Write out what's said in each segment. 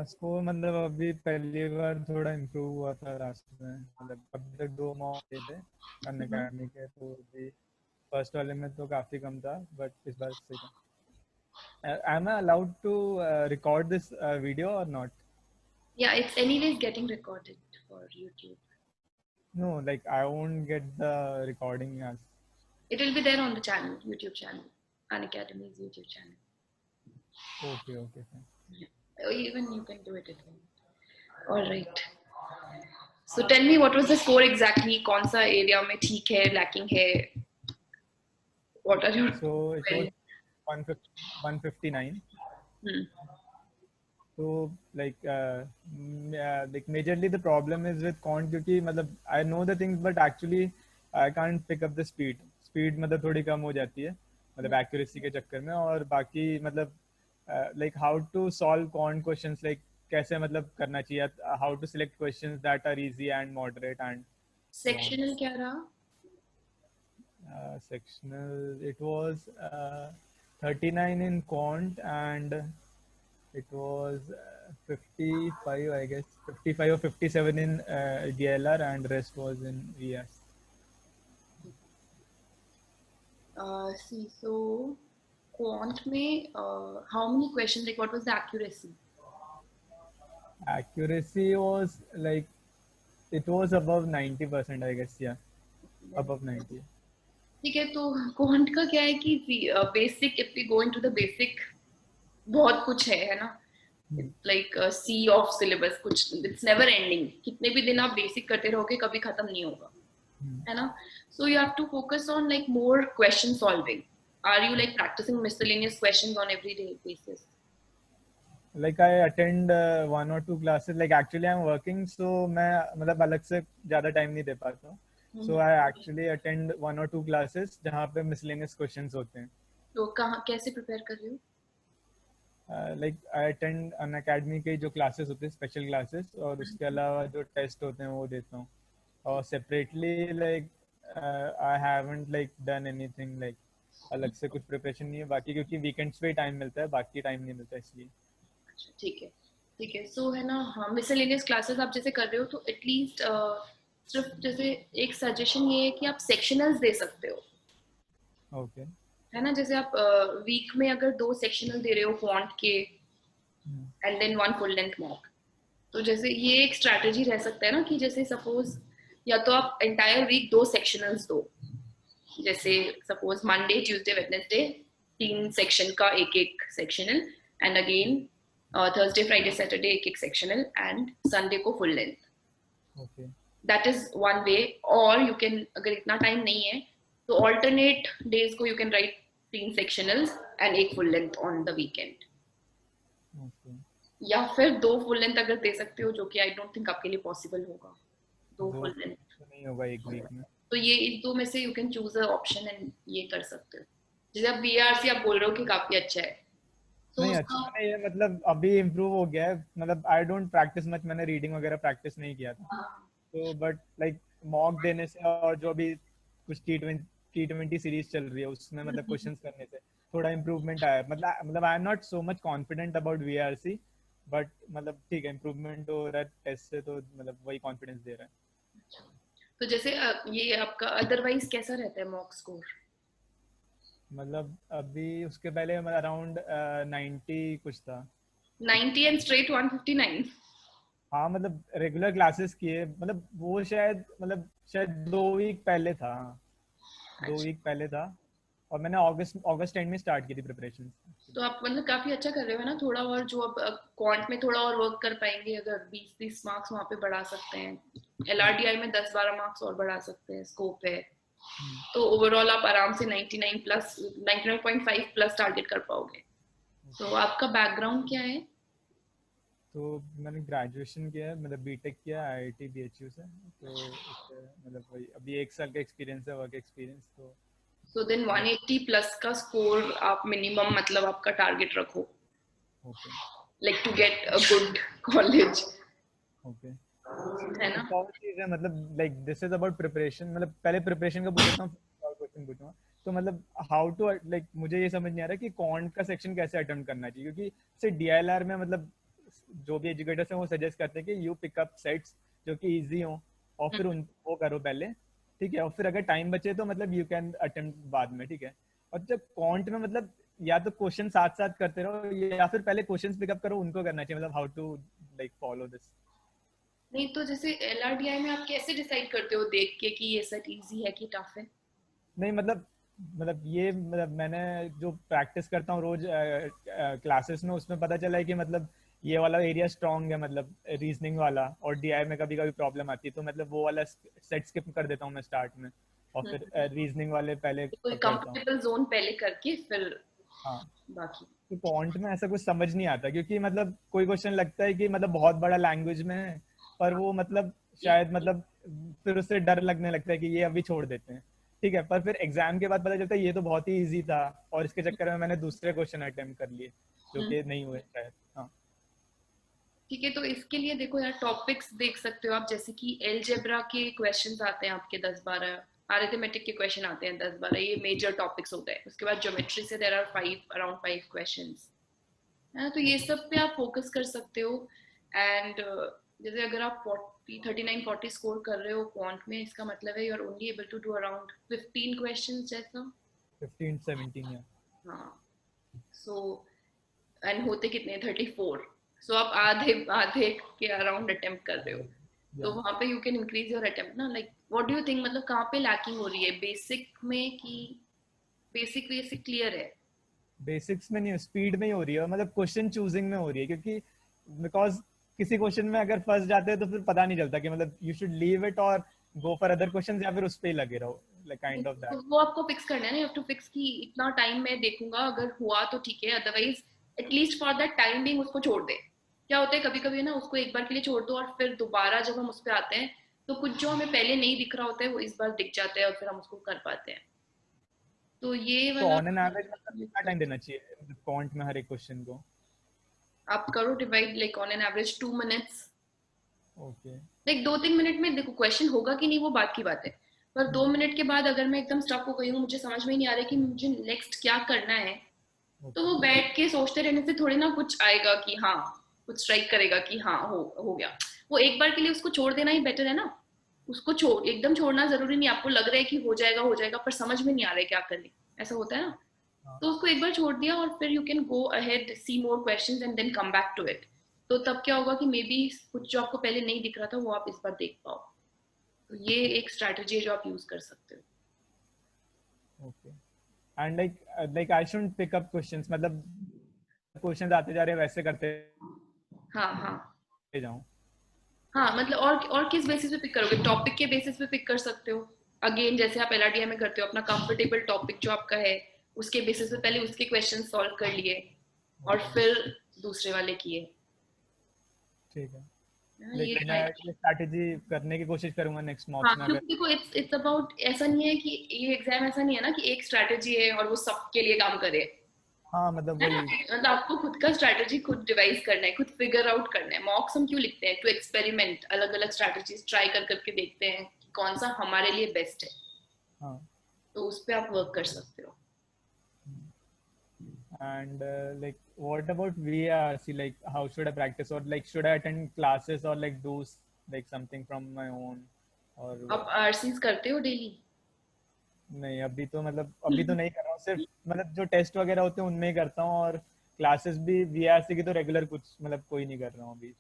Score मतलब अभी पहली बार थोड़ा इम्प्रूव हुआ था लास्ट में, मतलब अभी तक 2 मॉक दिए थे अनअकैडमी के, तो अभी फर्स्ट वाले में तो काफ़ी कम था, बट इस बार सही था। am I allowed to record this video or not? Yeah, it's anyways getting recorded for YouTube. No, like I won't get the recording as. It will be there on the channel, YouTube channel, Unacademy's YouTube channel. Okay, okay, fine. Yeah. Or even you can do it at home. All right. So tell me, what was the score exactly? कौन सा area में ठीक है, lacking है? What are your So it was queries? 159. Hmm. So like majorly the problem is with quant, क्योंकि मतलब I know the things but actually I can't pick up the speed मतलब थोड़ी कम हो जाती है, मतलब accuracy के चक्कर में। और बाकी मतलब like how to solve quant questions, like कैसे मतलब करना चाहिए, how to select questions that are easy and moderate and so on. Sectional क्या रहा? Sectional, it was 39 in quant and it was 55, I guess, 55 or 57 in DLR, and rest was in VS. See, so quant में how many questions? Like, what was the accuracy? Accuracy was like, it was above 90%, I guess, yeah, above 90. ठीक है, तो quant का क्या है कि basic, if we go into the basic, बहुत कुछ है ना। लाइक सी ऑफ सिलेबस, कुछ इट्स नेवर एंडिंग, कितने भी दिन आप बेसिक करते रहोगे कभी खत्म नहीं होगा, है ना। So you have to focus on like more question solving. Are you like practising miscellaneous questions on everyday basis? Like I attend 1 or 2 classes. Like actually I'm working, so मैं मतलब अलग से ज़्यादा टाइम नहीं दे पाता हूँ. So I actually attend 1 or 2 classes जहाँ पे miscellaneous questions होते हैं. तो कहाँ कैसे प्रिपेयर कर रहे हो? लाइक आई अटेंड अनअकैडमी के जो क्लासेस होते हैं, स्पेशल क्लासेस, और उसके अलावा जो टेस्ट होते हैं वो देता हूँ. और separately like I haven't like done anything, like अलग से कुछ प्रिपरेशन नहीं है बाकी, क्योंकि वीकेंड्स पे ही टाइम मिलता है, बाकी टाइम नहीं मिलता इसलिए. ठीक है, ठीक है. सो है ना, हाँ, मिसलेनियस क्लासेस आप जैसे कर रहे हो तो एटलीस्ट सिर्फ जैसे एक सजेशन ये है कि आप सेक्शनल्स दे सकते हो, ओके. है ना. जैसे आप वीक में अगर 2 सेक्शनल दे रहे हो क्वांट के and then 1 full length mock, तो जैसे ये एक स्ट्रैटेजी रह सकता है ना कि जैसे सपोज या तो आप एंटायर वीक 2 सेक्शनल्स दो, जैसे suppose Monday Tuesday Wednesday 3 section का एक एक sectional, and again Thursday Friday Saturday एक एक सेक्शनल, एंड संडे को full length. Okay. That is one way. और यू कैन, अगर इतना टाइम नहीं है तो ऑल्टरनेट डेज को यू कैन राइट 3 सेक्शनल्स एंड एक full length on the weekend. Okay. या फिर 2 फुल लेंथ अगर दे सकते हो, जो कि आई डोंट थिंक आपके लिए पॉसिबल होगा 2 दो फुल लेंथ. तो नहीं होगा एक वीक में. तो ये इन 2 में से you can choose a option and ये कर सकते हो. जैसे आप बीआरसी आप बोल रहे हो कि काफी अच्छा है, तो नहीं, उसका अच्छा नहीं है, मतलब अभी इम्प्रूव हो गया है. मतलब आई डोंट प्रैक्टिस मच, मैंने रीडिंग वगैरह प्रैक्टिस नहीं किया था. तो बट लाइक मॉक देने से और जो अभी कुछ T20 सीरीज चल रही है उसमें मतलब क्वेश्चंस करने से थोड़ा इम्प्रूवमेंट आया है. मतलब I am not so much confident about VRC, but मतलब ठीक है, इम्प्रूवमेंट हो रहा है टेस्ट से, तो मतलब वही कॉन्फिडेंस दे रहा है. तो जैसे ये आपका अदरवाइज कैसा रहता है मॉक स्कोर? मतलब अभी उसके पहले अराउंड 90 कुछ था. 90 एंड स्ट्रेट 159? हाँ, मतलब रेगुलर क्लासेस किए, मतलब वो शायद 2 वीक पहले था. हाँ, 2 वीक पहले था, और मैंने अगस्त एंड में स्टार्ट की थी प्रिपरेशन. तो आप मतलब काफी अच्छा कर रहे हो, है ना. थोड़ा और जो आप क्वांट में थोड़ा और वर्क कर पाएंगे, अगर 20-30 मार्क्स वहाँ पे बढ़ा सकते हैं, LRDI में 10-12 मार्क्स और बढ़ा सकते हैं, स्कोप है. तो ओवरऑल आप आराम से 99 प्लस 99.5 प्लस टारगेट कर पाओगे. तो आपका बैकग्राउंड क्या है? तो मैंने ग्रेजुएशन किया है, मतलब बीटेक किया IIT BHU से. तो उससे मतलब वही अभी 1 साल का एक्सपीरियंस है, वर्क एक्सपीरियंस. तो सो देन 180 प्लस का स्कोर आप मिनिमम मतलब आपका टारगेट रखो, okay. Like to get a good college, okay. है ना. एक और चीज है, मतलब like this is about preparation. मतलब पहले प्रिपरेशन का पूछ लेता हूँ, और क्वेश्चन पूछूंगा. तो मतलब हाउ टू, लाइक मुझे ये समझ नहीं आ रहा कि कॉन्ट का सेक्शन कैसे अटेम्प्ट करना चाहिए, क्योंकि से DLR में मतलब जो भी एजुकेटर्स हैं वो सजेस्ट करते हैं कि यू पिकअप सेट्स जो कि इजी हो और फिर उन वो करो पहले, ठीक है, और फिर अगर टाइम बचे तो मतलब यू कैन अटेम्प्ट बाद में, ठीक है। और जब क्वांट में मतलब या तो क्वेश्चन साथ साथ करते रहो या फिर पहले क्वेश्चंस पिकअप करो, उनको करना चाहिए, मतलब how to like follow this. नहीं तो जैसे एलआरडीआई में आप कैसे डिसाइड करते हो देख के कि ये सेट इजी है कि टफ है? नहीं मतलब ये मतलब मैंने जो प्रैक्टिस करता हूँ रोज क्लासेस में, उसमें पता चला है कि मतलब ये वाला एरिया स्ट्रांग है, मतलब रीजनिंग वाला, और डीआई में कभी कभी प्रॉब्लम आती है, तो मतलब वो वाला सेट स्किप कर देता हूँ मैं स्टार्ट में, और फिर रीजनिंग वाले पहले तो कोई करता हूँ। कंफर्टेबल जोन पहले करके फिर हाँ, बाकी। तो क्वांट में ऐसा कुछ समझ नहीं आता, क्योंकि मतलब कोई क्वेश्चन लगता है कि मतलब बहुत बड़ा लैंग्वेज में है, पर वो मतलब शायद मतलब फिर उससे डर लगने लगता है कि ये अभी छोड़ देते हैं, ठीक है, पर फिर एग्जाम के बाद पता चलता है ये तो बहुत ही इजी था, और इसके चक्कर में मैंने दूसरे क्वेश्चन अटेम्प्ट कर लिए जो कि नहीं हुए शायद। हाँ। ठीक है, तो इसके लिए देखो यार टॉपिक्स देख सकते हो आप, जैसे कि एलजेब्रा के क्वेश्चंस आते हैं आपके 10-12, अरिथमेटिक के क्वेश्चन आते हैं 10-12, ये मेजर टॉपिक्स होते हैं। उसके बाद ज्योमेट्री से देयर आर 5 अराउंड 5 क्वेश्चंस है, तो ये ओके। सब पे आप फोकस कर सकते हो। एंड जैसे अगर आप 39-40 स्कोर कर रहे हो क्वांट में, इसका मतलब है you are only able to do around 15 questions जैसा। 15-17 या। हाँ, सो एंड होते कितने 34, सो आप आधे आधे के अराउंड अटेम्प्ट कर रहे हो। तो या वहां पे you can increase your attempt ना, like what do you think, मतलब कहाँ पे लैकिंग हो रही है, बेसिक में कि बेसिक बेसिक क्लियर है? बेसिक्स में नहीं, स्पीड में ही हो रही है, मतलब क्वेश्चन चूजिंग में हो रही है, क्योंकि बिकॉज किसी क्वेश्चन में अगर फंस जाते हैं तो फिर पता नहीं चलता कि मतलब यू शुड लीव इट और गो फॉर अदर क्वेश्चंस, या फिर उस पे ही लगे रहो, लाइक काइंड ऑफ तो दैट। वो आपको फिक्स करना है ना, यू हैव टू फिक्स कि इतना टाइम मैं देखूंगा, अगर हुआ तो ठीक है, otherwise at least for that time being उसको छोड़ दे। क्या होता है कभी कभी ना, उसको एक बार के लिए छोड़ दो और फिर दोबारा जब हम उस पर आते हैं तो कुछ जो हमें पहले नहीं दिख रहा होता है वो इस बार दिख जाता है और फिर हम उसको कर पाते हैं। तो ये तो वाला ऑन एन एवरेज मतलब कितना टाइम देना चाहिए मतलब क्वांट में हर एक क्वेश्चन को? आप करो divide, like on an average 2 minutes. Okay. Like 2-3 minute में देखो क्वेश्चन होगा कि नहीं वो बात की बात है, पर 2 मिनट के बाद अगर मैं एकदम स्टक हो गई हूँ, मुझे समझ में ही नहीं आ रहा है कि मुझे नेक्स्ट क्या करना है, तो ओके। वो बैठ के सोचते रहने से थोड़ी ना कुछ आएगा कि हाँ, कुछ स्ट्राइक करेगा कि हाँ हो गया। वो एक बार के लिए उसको छोड़ देना ही बेटर है ना। उसको छोड़ एकदम छोड़ना जरूरी नहीं, आपको लग रहा है कि हो जाएगा पर समझ में नहीं आ रहा है क्या करें, ऐसा होता है ना। हाँ। तो उसको एक बार छोड़ दिया और फिर you can go ahead, see more questions and then come back to it. तो तब क्या होगा कि मे बी कुछ जो आपको पहले नहीं दिख रहा था वो आप इस बार देख पाओ। तो ये एक स्ट्रैटेजी है जो आप यूज कर सकते हो। Okay. And like I shouldn't pick up questions, मतलब क्वेश्चंस आते जा रहे हैं वैसे करते हाँ हाँ। जाऊं? हाँ मतलब और किस बेसिस पे पिक करोगे, टॉपिक के बेसिस पे पिक कर सकते हो। अगेन जैसे आप एलआरडीआई में करते हो, अपना कंफर्टेबल टॉपिक जो आपका है उसके बेसिस पे पहले उसके क्वेश्चन सॉल्व कर लिए और ओके। फिर दूसरे वाले किए। ठीक है। ये लेकिन मैं ट्राई। ये स्ट्रैटेजी करने की कोशिश करूंगा नेक्स्ट हाँ मॉक्स में अगर। क्योंकि देखो इट्स इट्स अबाउट, ऐसा नहीं है कि ये एग्जाम ऐसा नहीं है ना कि एक स्ट्रैटेजी है और वो सबके लिए काम करे, हाँ मतलब है ना। वही। मतलब आपको खुद का स्ट्रैटेजी खुद डिवाइस करना है, खुद फिगर आउट करना है। मॉक्स हम क्यों लिखते हैं, टू एक्सपेरिमेंट, अलग अलग स्ट्रैटेजीज ट्राई कर करके देखते हैं कि कौन सा हमारे लिए बेस्ट है। हाँ। तो उस पर आप वर्क कर सकते हो। And like, what about VRC? Like, how should I practice? Or like, should I attend classes or like do like something from my own? Or आप आरसीज करते हो डेली? नहीं, अभी तो मतलब अभी तो नहीं कर रहा हूँ, सिर्फ मतलब जो टेस्ट वगैरह होते हैं उनमें ही करता हूँ, और क्लासेस भी VRC की तो रेगुलर कुछ मतलब कोई नहीं कर रहा हूँ अभी।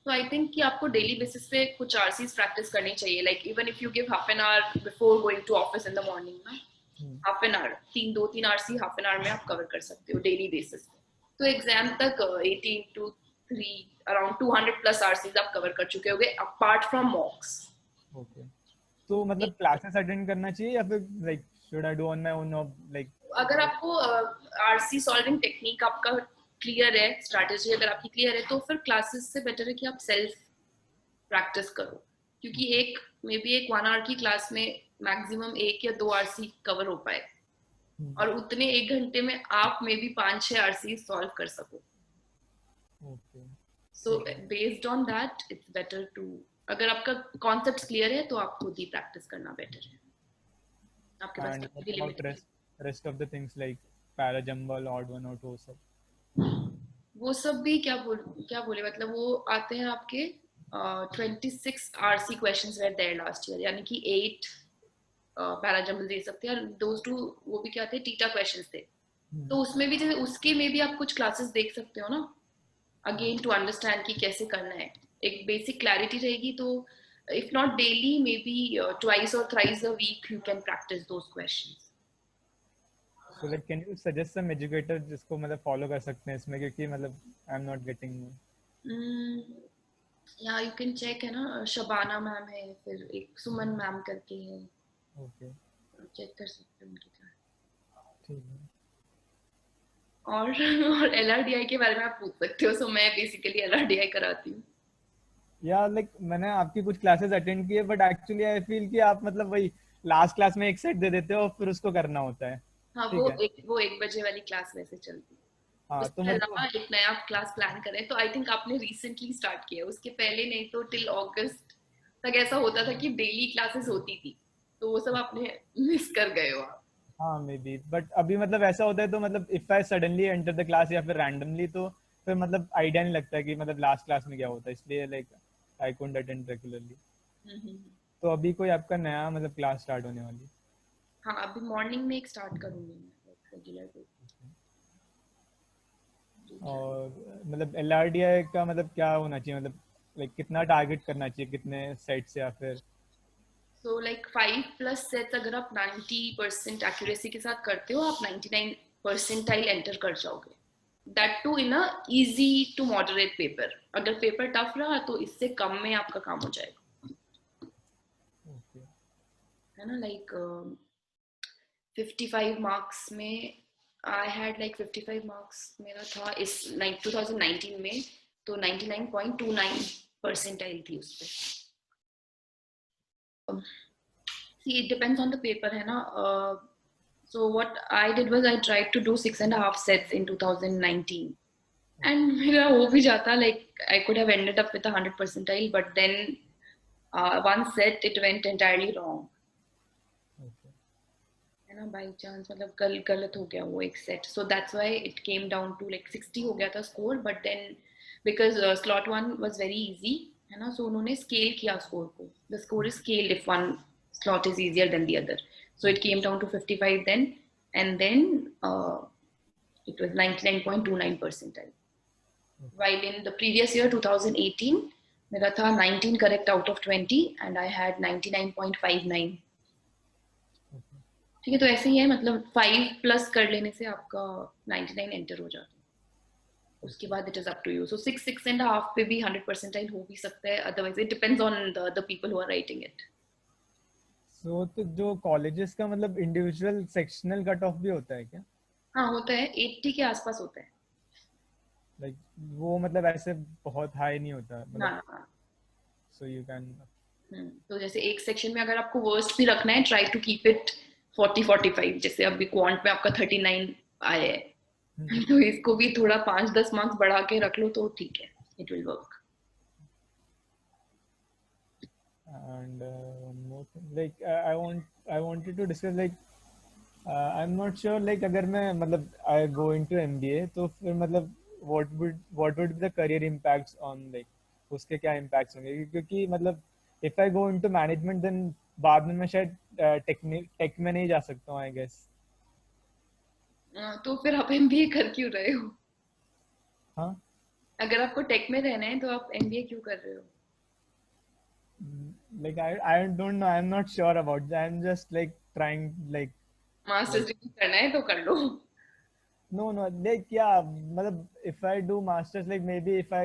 तो आई थिंक कि आपको डेली बेसिस पे कुछ आरसीज प्रैक्टिस करनी चाहिए, like even if you give half an hour before going to office in the morning ना, hmm. Half an hour, 3 RC half an hour में आप कवर कर सकते हो डेली बेसिस पे। तो एग्जाम तक 18 to 3 अराउंड 200+ आरसीज आप कवर कर चुके होगे अपार्ट फ्रॉम मॉक्स। ओके। तो मतलब क्लासेस अटेंड करना चाहिए या फिर like should I do on my own like? अगर आपको आरसी सॉल्विंग टेक्निक आपका क्लियर है, स्ट्रैटेजी अगर आपकी क्लियर है, तो फिर क्लासेस से बेटर है कि आप सेल्फ प्रैक्टिस करो। क्योंकि एक मे बी एक 1 आवर की क्लास में मैक्सिमम 1 या 2 आरसी कवर हो पाए, और उतने 1 घंटे में आप मे बी 5-6 आरसी सॉल्व कर सको। Okay. So based on that it's better to, अगर आपका कॉन्सेप्ट क्लियर है तो आप खुद ही प्रैक्टिस करना बेटर है, आपके पास एंड टाइम व्हाट की अबाउट लिमिट नहीं rest of the things like parajumble, odd one out, वो सब? वो सब भी क्या बोले मतलब वो आते हैं आपके 26 RC questions were there last year, यानी कि 8 पैराजम्बल दे सकते हैं, और दोज टू वो भी क्या थे, टीटा क्वेश्चंस थे। तो उसमें भी जैसे उसके में भी आप कुछ क्लासेस देख सकते हो ना, अगेन टू अंडरस्टैंड कि कैसे करना है, एक बेसिक क्लैरिटी रहेगी। तो if not daily may be twice और thrice a week you can practice those questions. So like can you suggest some educator जिसको मतलब follow कर सकते हैं इसमें, क्योंकि मतलब I'm not getting. या यू कैन चेक, है ना, शबाना मैम है, फिर एक सुमन मैम करके है, Okay. चेक कर सकते हो उनकी क्लास। ठीक है। और एलआरडीआई के बारे में आप पूछ सकते हो, सो मैं बेसिकली एलआरडीआई कराती हूँ। या लाइक मैंने आपकी कुछ क्लासेस अटेंड किए, बट एक्चुअली आई फील कि आप मतलब वही लास्ट क्लास में एक सेट दे देते हो फिर उसको करना होता है। हाँ, ठीक है। वो 1 बजे वाली क्लास वैसे चलती है। हाँ तो उसके अलावा मतलब एक नया क्लास प्लान करें, तो आई थिंक आपने रिसेंटली स्टार्ट किया है, उसके पहले नहीं तो टिल अगस्त तक ऐसा होता था कि डेली क्लासेस होती थी, तो वो सब आपने मिस कर गए हो आप। हाँ मे बी, बट अभी मतलब ऐसा होता है तो मतलब if I suddenly enter the class या फिर रैंडमली, तो फिर मतलब आइडिया नहीं लगता कि मतलब लास्ट क्लास में क्या होता है, इसलिए like I couldn't attend regularly. Hmm. तो अभी कोई आपका नया मतलब क्लास स्टार्ट होने वाली? हाँ, अभी मॉर्निंग में एक स्टार्ट करूंगी मैं रेगुलर बेसिस। और मतलब एलआरडीआई का मतलब क्या होना चाहिए, मतलब लाइक कितना टारगेट करना चाहिए, कितने सेट से, या फिर? सो लाइक 5+ सेट्स अगर आप 90% एक्यूरेसी के साथ करते हो, आप 99 परसेंटाइल एंटर कर जाओगे, that too in a easy to moderate paper. अगर पेपर टफ रहा तो इससे कम में आपका काम हो जाएगा, ओके। है ना। लाइक 55 मार्क्स में आई हैड लाइक 55 मार्क्स मेरा था इस 2019 में, तो 99.29 परसेंटाइल थी उस पर। See, it depends on the paper, है ना। So what I did was I tried to do 6.5 sets in 2019, and मेरा हो भी जाता, like I could have ended up with 100 percentile, but then one set it went entirely wrong, okay. है ना, by chance मतलब गलत हो गया वो एक set, so that's why it came down to like 60 हो गया था score, but then because slot 1 was very easy, है ना, so उन्होंने स्केल किया स्कोर को, the score is scaled if one slot is easier than the other, so it came down to 55 then, and then it was 99.29 percentile, while in the previous year 2018 मेरा था 19 correct out of 20 and I had 99.59। ठीक है, तो ऐसे ही है, मतलब 5+ कर लेने से आपका 99 एंटर हो जाता है, उसके बाद it is up to you. So 6.5 पे भी 100 परसेंटाइल हो भी सकता है, otherwise it depends on the people who are writing it. So तो जो कॉलेजेस का मतलब इंडिविजुअल सेक्शनल कट ऑफ भी होता है क्या? हाँ, होता है, 80 के आसपास होता है। लाइक वो मतलब ऐसे बहुत हाई नहीं होता ना मतलब? ना ना। So you can. तो जैसे एक सेक्शन में अगर आपको वर्स्ट भी रखना है, ट्राई टू कीप इट 40-45, जैसे अभी क्वांट में आपका 39 आया है तो इसको भी थोड़ा 5-10 मार्क्स बढ़ा के रख लो तो ठीक है, it will work. And one more thing, like I wanted to discuss like I'm not sure like अगर मैं मतलब I go into MBA तो फिर मतलब what would be the career impacts on like उसके क्या impacts होंगे, क्योंकि मतलब if I go into management then बाद में मैं शायद टेक में नहीं जा सकता हूँ I guess। तो फिर आप एमबीए कर क्यों रहे हो? हाँ। अगर आपको टेक में रहना है तो आप एमबीए क्यों कर रहे हो? Like I don't know, I'm not sure about that, I'm just like trying masters like degree करना है तो कर लो। no like yeah मतलब if I do masters like maybe if I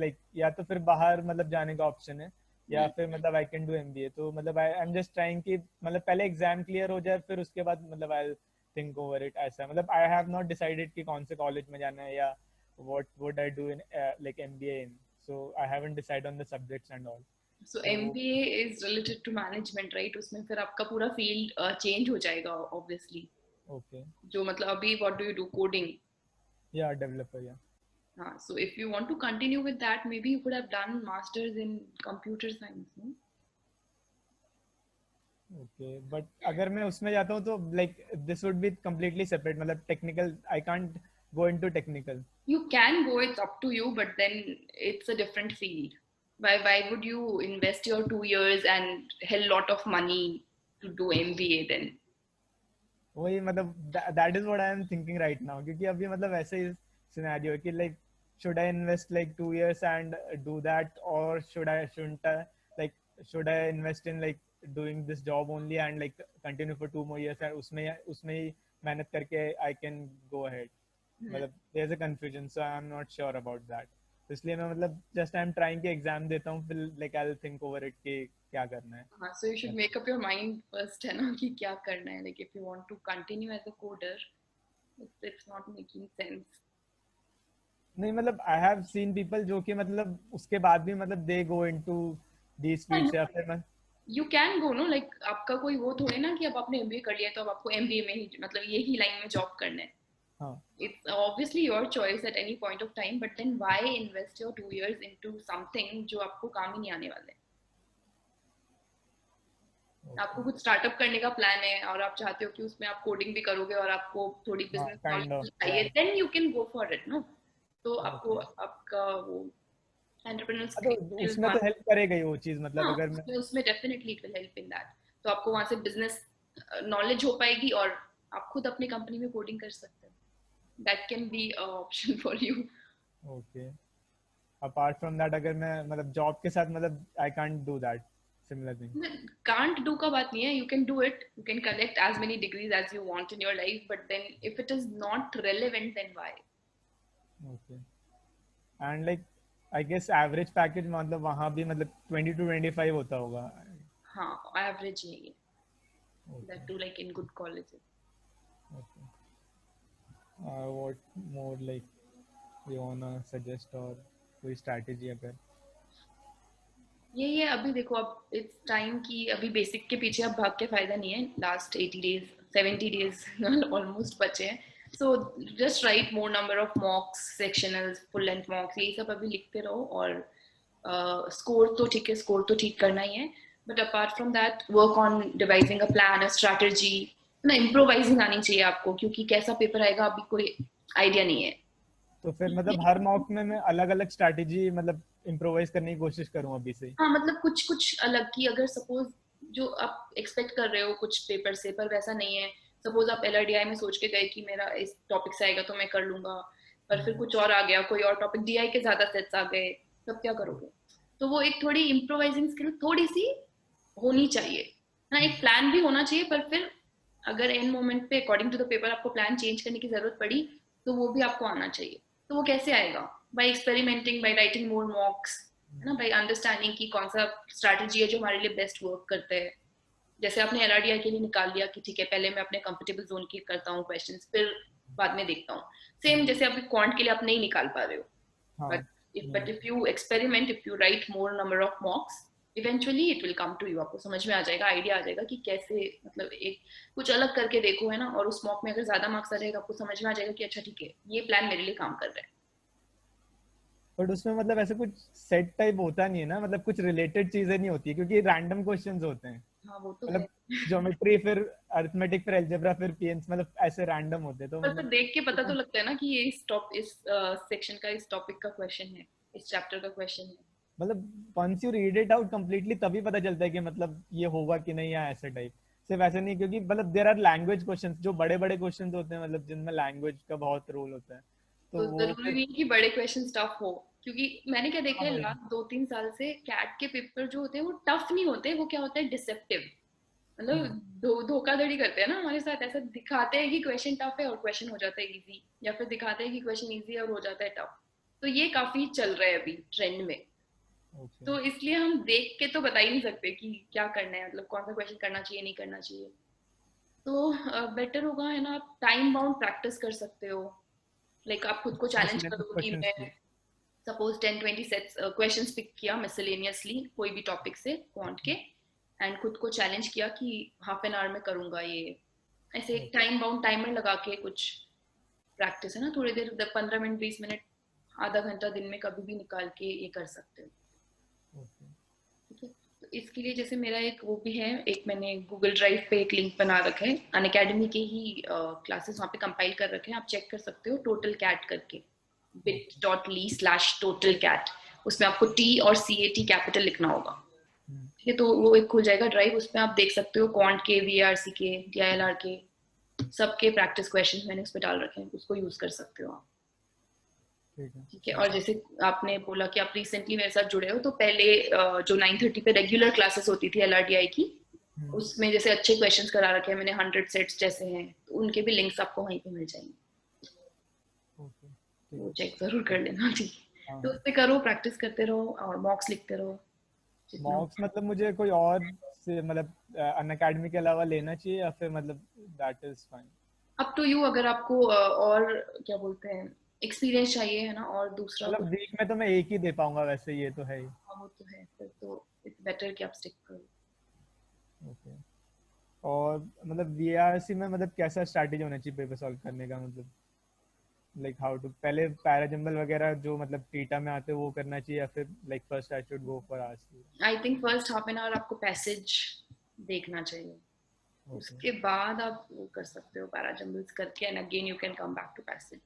like या तो फिर बाहर मतलब जाने का ऑप्शन है, या फिर मतलब I can do MBA, तो मतलब I'm just trying कि मतलब पहले एग्जाम क्लियर हो जाए फिर उसके बाद मतलब I'll think over it, ऐसा मतलब I have not decided कि कौन से कॉलेज में जाना है या what would I do in like MBA in, so I haven't decided on the subjects and all। So So MBA is related to management, right? उसमें फिर आपका पूरा फील्ड चेंज हो जाएगा ऑब्वियसली। okay, जो मतलब अभी what do you do, coding? yeah, developer, yeah। हाँ, so if you want to continue with that maybe you could have done masters in computer science, no? Okay, but अगर मैं उसमें जाता हूँ तो like this would be completely separate, मतलब technical I can't go into technical? You can go, it's up to you, but then it's a different field. Why would you invest your 2 years and hell lot of money to do MBA then? वही मतलब that is what I am thinking right now, क्योंकि अभी मतलब ऐसे ही scenario है कि like should I invest like 2 years and do that, or shouldn't I, like should I invest in like doing this job only and like continue for 2 more years and उसमें ही मेहनत करके I can go ahead. मतलब there's a confusion, so I'm not sure about that. तो इसलिए मैं मतलब just I'm trying के exam देता हूँ, फिर like I'll think over it कि क्या करना है. हाँ, so you should make up your mind first है ना कि क्या करना है. Like if you want to continue as a coder, it's not making sense. नहीं मतलब I have seen people जो कि मतलब उसके बाद भी मतलब they go into these fields या फिर मैं You can go, no, like आपका कोई वो थोड़े ना कि अब आपने MBA कर लिया तो अब आपको MBA में ही मतलब यही लाइन में जॉब करना है. हाँ. It's obviously your choice at any point of time, but then why invest your 2 years into something जो आपको काम ही नहीं आने वाला है. आपको कुछ स्टार्टअप करने का प्लान है और आप चाहते हो कि उसमें आप कोडिंग भी करोगे और आपको थोड़ी बिजनेस kind of, नॉलेज चाहिए, yeah. Then you can go for it, no. तो आपको Okay. आपका वो एंटरप्रेन्योर तो स्किल्स, उसमें तो हेल्प करेगा ही वो चीज, मतलब हाँ, अगर मैं उसमें definitely it will help in that. तो आपको वहां से बिजनेस नॉलेज हो पाएगी और आप खुद अपनी कंपनी में कोडिंग कर सकते हो. That can be a option for you. Okay. Apart from that अगर मैं मतलब जॉब के साथ मतलब I can't do that similar thing. Can't do का बात नहीं है. You can do it. You can collect as many degrees as you want in your life, but then if it is not relevant, then why? Okay. And like I guess average package मतलब वहाँ भी मतलब 20 to 25 होता होगा. हाँ, average यही है. That too, like in good colleges. Okay. What more like you वांना suggest, और कोई स्ट्रैटेजी अगर ये अभी देखो, अब इट्स टाइम की अभी बेसिक के पीछे अब भाग के फायदा नहीं है. लास्ट 80 days 70 days ऑलमोस्ट बचे हैं. So just write more number of mocks, sectionals, full length mocks, यही सब अभी लिखते रहो. और स्कोर तो ठीक है, स्कोर तो ठीक करना ही है, but apart from that work on devising a plan, a strategy ना. इम्प्रोवाइजिंग आनी चाहिए आपको, क्योंकि कैसा पेपर आएगा अभी कोई आइडिया नहीं है. तो फिर मतलब हर मॉक में मैं अलग अलग स्ट्रैटेजी मतलब इम्प्रोवाइज करने की कोशिश करूँ अभी से. हाँ, मतलब कुछ कुछ अलग की, अगर सपोज जो आप एक्सपेक्ट कर रहे हो कुछ पेपर से पर वैसा नहीं है. सपोज आप LRDI में सोच के गए कि मेरा इस टॉपिक से आएगा तो मैं कर लूंगा, पर फिर कुछ और आ गया, कोई और टॉपिक, DI के ज्यादा सेट्स आ गए, तब क्या करोगे. तो वो एक थोड़ी इम्प्रोवाइजिंग स्किल थोड़ी सी होनी चाहिए ना. एक प्लान भी होना चाहिए, पर फिर अगर एंड मोमेंट पे अकॉर्डिंग टू द पेपर आपको प्लान चेंज करने की जरूरत पड़ी तो वो भी आपको आना चाहिए. तो वो कैसे आएगा? By experimenting, by writing more mocks, है ना, बाय अंडरस्टैंडिंग की कौन सा स्ट्रैटेजी है जो हमारे लिए बेस्ट वर्क करता है. जैसे आपने LRDI के लिए निकाल लिया कि ठीक है, पहले मैं अपने कंफर्टेबल जोन की करता हूँ क्वेश्चंस, फिर बाद में देखता हूँ. सेम जैसे अभी क्वांट के लिए आप नहीं निकाल पा रहे हो, हाँ. but if you experiment, if you write more number of mocks, eventually it will come to you. आपको समझ में आ जाएगा, आइडिया आ जाएगा कि कैसे, मतलब एक कुछ अलग करके देखो, है ना. और उस मॉक में अगर ज्यादा मार्क्स आ जाएगा आपको समझ में आ जाएगा कि अच्छा ठीक है, ये प्लान मेरे लिए काम कर रहा है. बट उसमें मतलब ऐसे कुछ सेट टाइप होता नहीं है ना, मतलब कुछ रिलेटेड चीजें नहीं होती है क्योंकि रैंडम क्वेश्चंस होते हैं. हाँ, वो तो है. मतलब ज्योमेट्री, फिर अरिथमेटिक, फिर अलजेब्रा, फिर PNC, मतलब ऐसे रैंडम होते हैं. तो पर फिर मतलब देख के पता तो लगता है ना कि ये इस सेक्शन का, इस टॉपिक का क्वेश्चन है, इस चैप्टर का क्वेश्चन है. मतलब once you read it out completely तभी पता चलता है कि मतलब ये होगा कि नहीं, या ऐसे टाइप. सिर्फ ऐसे नहीं, क्योंकि मतलब देयर आर लैंग्वेज क्वेश्चंस जो बड़े बड़े क्वेश्चंस होते हैं, मतलब जिनमें लैंग्वेज का बहुत रोल होता है, तो तो वो जरूरी फिर नहीं कि बड़े क्वेश्चन टफ हो, क्योंकि मैंने क्या देखा हाँ है भाई. लास्ट 2-3 साल से, कैट के पेपर जो होते हैं वो टफ नहीं होते, वो क्या होता है, डिसेप्टिव. मतलब धोखाधड़ी करते हैं ना हमारे साथ. ऐसा दिखाते हैं कि क्वेश्चन टफ है और क्वेश्चन हो जाता है इजी, या फिर दिखाते हैं कि क्वेश्चन इजी है और हो जाता है टफ. तो ये काफी चल रहा है अभी ट्रेंड में. ओके. तो इसलिए हम देख के तो बता ही नहीं सकते कि क्या करना है, मतलब कौन सा क्वेश्चन करना चाहिए, नहीं करना चाहिए. तो बेटर होगा, है ना, आप टाइम बाउंड प्रैक्टिस कर सकते हो. लाइक आप खुद को चैलेंज मिसलेनियस करो कि क्वेश्चंस मैं की. सपोज 10-20 सेट्स क्वेश्चंस पिक किया मिसलेनियसली कोई भी टॉपिक से क्वांट के, एंड खुद को चैलेंज किया कि हाफ एन आवर में करूंगा ये. ऐसे एक टाइम बाउंड टाइमर लगा के कुछ प्रैक्टिस, है ना, थोड़ी देर, 15 मिनट, 20 मिनट, आधा घंटा दिन में कभी भी निकाल के ये कर सकते हो. ओके. ठीक है. इसके लिए जैसे मेरा एक वो भी है, एक मैंने गूगल ड्राइव पे एक लिंक बना रखा है, अनअकैडमी के ही क्लासेस वहाँ पे कंपाइल कर रखे हैं, आप चेक कर सकते हो, टोटल कैट करके, bit.ly/totalcat, उसमें आपको T और CAT कैपिटल लिखना होगा, ठीक है। तो वो एक खुल जाएगा ड्राइव, उसमें आप देख सकते हो क्वांट के, VARC के, DILR के सबके प्रैक्टिस क्वेश्चन मैंने उसमें डाल रखे हैं, उसको यूज कर सकते हो आप, ठीक है। और जैसे आपने बोला कि आप रिसेंटली मेरे साथ जुड़े हो, तो पहले जो 9:30 पे रेगुलर क्लासेस होती थी LRDI की, उसमें जैसे अच्छे क्वेश्चंस करा रखे हैं मैंने, 100 सेट्स जैसे हैं, तो उनके भी लिंक्स आपको वहीं पे मिल जाएंगे, वो चेक जरूर कर लेना, ठीक है। तो उस पे करो, प्रैक्टिस करते रहो और मॉक्स लिखते रहो। मॉक्स मतलब मुझे कोई और से मतलब अनअकैडमी के अलावा लेना चाहिए या फिर मतलब that is fine? Up to you, अगर आपको और क्या बोलते हैं एक्सपीरियंस चाहिए है ना, और दूसरा मतलब वीक में तो मैं एक ही दे पाऊंगा वैसे, ये तो है ही। वो तो है, फिर तो इट्स बेटर कि आप स्टिक करो। ओके। और मतलब VRC में मतलब कैसा स्ट्रैटेजी होना चाहिए पेपर सॉल्व करने का, मतलब लाइक हाउ टू, पहले पैराजंबल वगैरह जो मतलब टीटा में आते हैं वो करना चाहिए या फिर like first I should go for RC? I think first half an our आपको पैसेज देखना चाहिए, उसके बाद आप वो कर सकते हो पैराजंबल्स करके, and again you can come back to passage.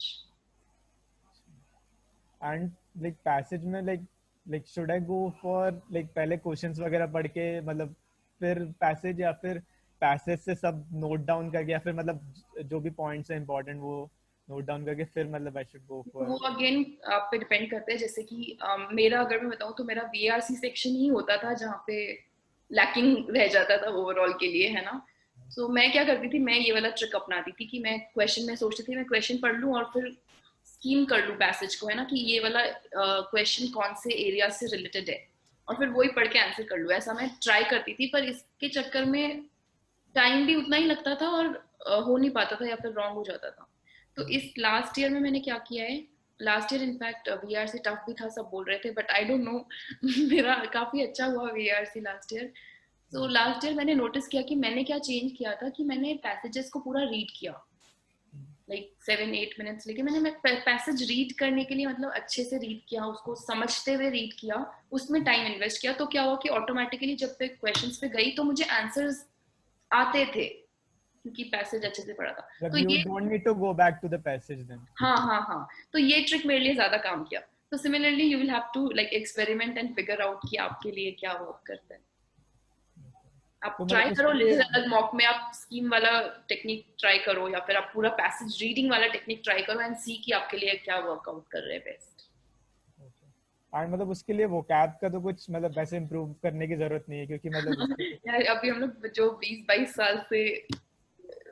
And like passage में like should I go for like पहले क्वेश्चंस वगैरह पढ़ के मतलब फिर पैसेज, या फिर पैसेज से सब नोट डाउन करके, या फिर मतलब जो भी पॉइंट्स है इंपॉर्टेंट वो नोट डाउन करके फिर मतलब आई शुड गो फॉर? वो अगेन आप पे डिपेंड करते हैं, जैसे कि मेरा अगर मैं बताऊं तो मेरा VRC सेक्शन ही होता था जहाँ पे लैकिंग रह जाता था ओवरऑल के लिए, है ना। तो मैं क्या करती थी, मैं ये वाला ट्रिक अपनाती थी कि मैं क्वेश्चन में सोचती थी मैं क्वेश्चन पढ़ लूं और फिर स्कीम कर लूं पैसेज को, है ना, कि ये वाला क्वेश्चन कौन से एरिया से रिलेटेड है, और फिर वही पढ़ के आंसर कर लूं, ऐसा मैं ट्राई करती थी। पर इसके चक्कर में टाइम भी उतना ही लगता था और हो नहीं पाता था या फिर रॉन्ग हो जाता था। तो इस लास्ट ईयर में मैंने क्या किया है, last year in fact VRC tough भी था, सब बोल रहे थे, बट आई डोंट नो मेरा काफी अच्छा हुआ VRC लास्ट ईयर। तो लास्ट ईयर मैंने नोटिस किया कि मैंने क्या चेंज किया था कि मैंने पैसेजेस को पूरा रीड किया, लाइक 7-8 मिनट्स लेके मैंने पैसेज रीड करने के लिए, मतलब अच्छे से रीड किया, उसको समझते हुए रीड किया, उसमें टाइम इन्वेस्ट किया। तो क्या हुआ कि ऑटोमेटिकली जब पे क्वेश्चंस पे गई तो मुझे आंसर्स आते थे, क्योंकि पैसेज अच्छे से पढ़ा था। तो you ये don't need to go back to the passage then? हाँ हाँ हाँ, तो ये ट्रिक मेरे लिए ज्यादा काम किया। तो similarly you will have to like experiment and figure out कि आपके लिए क्या वर्क करता है। आप तो ट्राई मतलब करो, उसके लिए जैसे अलग मॉक में आप स्कीम वाला टेक्निक ट्राई करो, या फिर आप पूरा पैसेज रीडिंग वाला टेक्निक ट्राई करो एंड सी कि आपके लिए क्या वर्कआउट कर रहे हैं बेस्ट। और मतलब उसके लिए वो कैब का तो कुछ मतलब वैसे इम्प्रूव करने की जरूरत नहीं है, क्योंकि मतलब उसके यार अभी हम लोग जो 20-22 साल से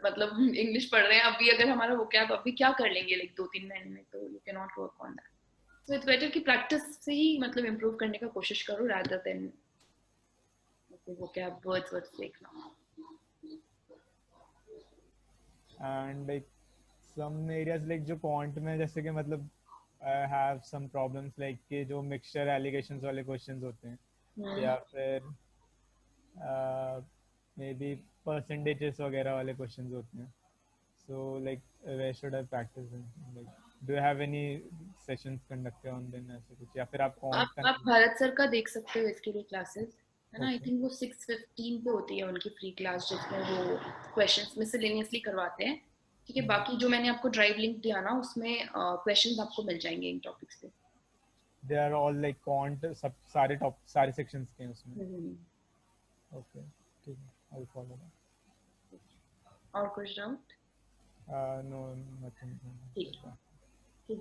मतलब इंग्लिश पढ़ रहे हैं, अभी अगर हमारा वो कैब अभी क्या कर लेंगे लाइक 2-3 महीने में, तो you can not work on that. So it's better कि प्रैक्टिस से ही मतलब इम्प्रूव करने का कोशिश करो, रादर देन वो कैब वर्ड्स देखना। And like some areas like जो क्वांट में जैसे कि मतलब I have some problems like कि जो मिक्सचर एलिगेशंस वाले क्वेश्चंस होते हैं, या फिर मे बी परसेंटेजेस वगैरह वाले क्वेश्चंस होते हैं, so like where should I practise them? Like do you have any sessions conducted on them ऐसे कुछ, या फिर आप क्वांट का? आप भारत सर का देख सकते हो इसके लिए क्लासेस, है ना। आई ओके। थिंक वो 6:15 पे होती है उनकी फ्री क्लास, जिसमें वो क्वेश्चंस मिसलेनियसली करवाते हैं, ठीक है। बाकी जो मैंने आपको ड्राइव लिंक दिया ना, उसमें क्वेश्चंस आपको मिल जाएंगे इन टॉपिक्स पे। They are all like quant, सब सारे टॉप सारे सेक्शंस के हैं उसमें? ओके, ठीक है, आई विल फॉलो दैट। और कुछ डाउट? No, nothing. ठीक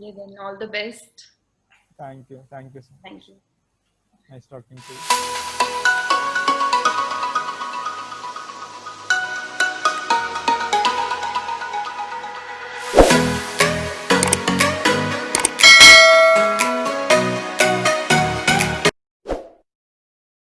है, then all the best. Thank you so much. Thank you. Nice talking to you.